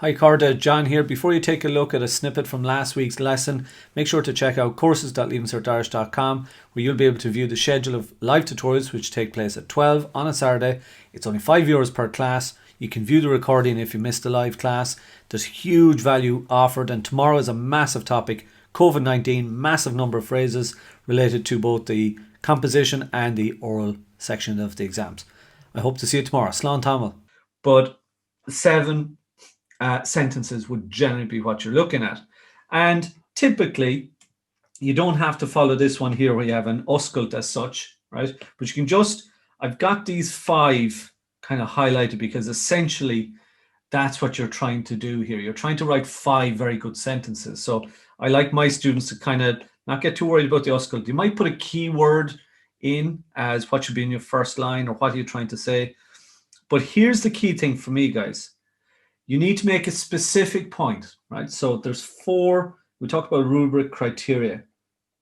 Hi Corda, John here. Before you take a look at a snippet from last week's lesson, make sure to check out courses.leavingcertirish.com, where you'll be able to view the schedule of live tutorials which take place at 12 on a Saturday. It's only €5 per class. You can view the recording if you missed the live class. There's huge value offered, and tomorrow is a massive topic, COVID-19, massive number of phrases related to both the composition and the oral section of the exams. I hope to see you tomorrow. Slán Tamil. But 7 sentences would generally be what you're looking at. And typically, you don't have to follow this one here where you have an oscult as such, right? But you can just, I've got these 5 kind of highlighted because essentially that's what you're trying to do here. You're trying to write 5 very good sentences. So I like my students to kind of not get too worried about the oscult. You might put a keyword in as what should be in your first line or what are you trying to say. But here's the key thing for me, guys. You need to make a specific point, right? So there's 4, we talked about rubric criteria,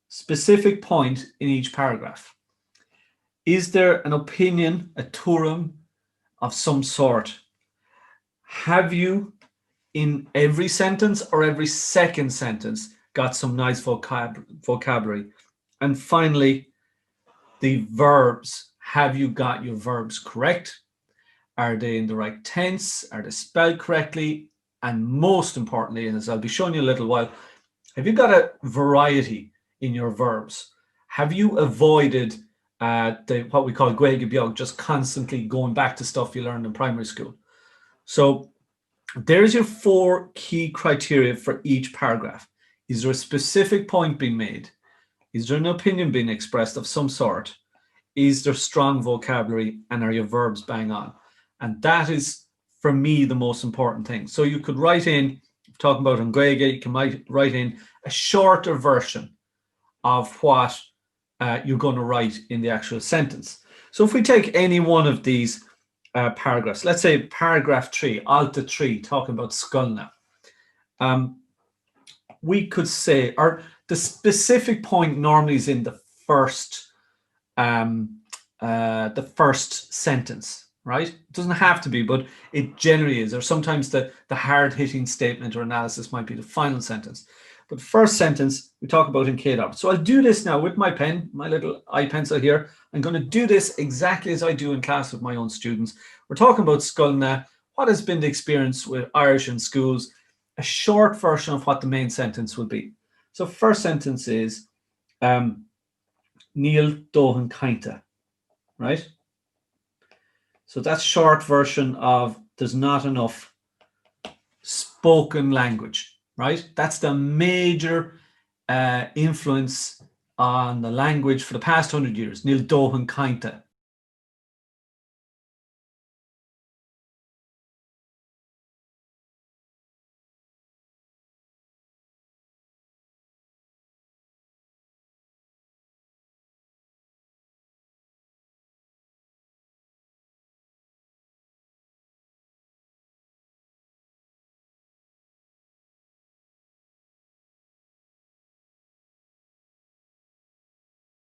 specific point in each paragraph. Is there an opinion, a turum of some sort? Have you, in every sentence or every second sentence, got some nice vocabulary? And finally, the verbs. Have you got your verbs correct? Are they in the right tense? Are they spelled correctly? And most importantly, and as I'll be showing you in a little while, have you got a variety in your verbs? Have you avoided what we call gweig biog, just constantly going back to stuff you learned in primary school? So there's your 4 key criteria for each paragraph. Is there a specific point being made? Is there an opinion being expressed of some sort? Is there strong vocabulary? And are your verbs bang on? And that is, for me, the most important thing. So you could write in, talking about Ngwege, you can write in a shorter version of what you're going to write in the actual sentence. So if we take any one of these paragraphs, let's say paragraph 3, Alta 3, talking about Skulna, we could say, or the specific point normally is in the first sentence, right? It doesn't have to be, but it generally is. Or sometimes the hard-hitting statement or analysis might be the final sentence. But first sentence, we talk about in KDOP. So I'll do this now with my pen, my little eye pencil here. I'm going to do this exactly as I do in class with my own students. We're talking about Skulna. What has been the experience with Irish in schools? A short version of what the main sentence would be. So first sentence is Neil Dohan Kainta, right? So that's short version of there's not enough spoken language, right? That's the major influence on the language for the past 100 years. Neil Dohan Kainta.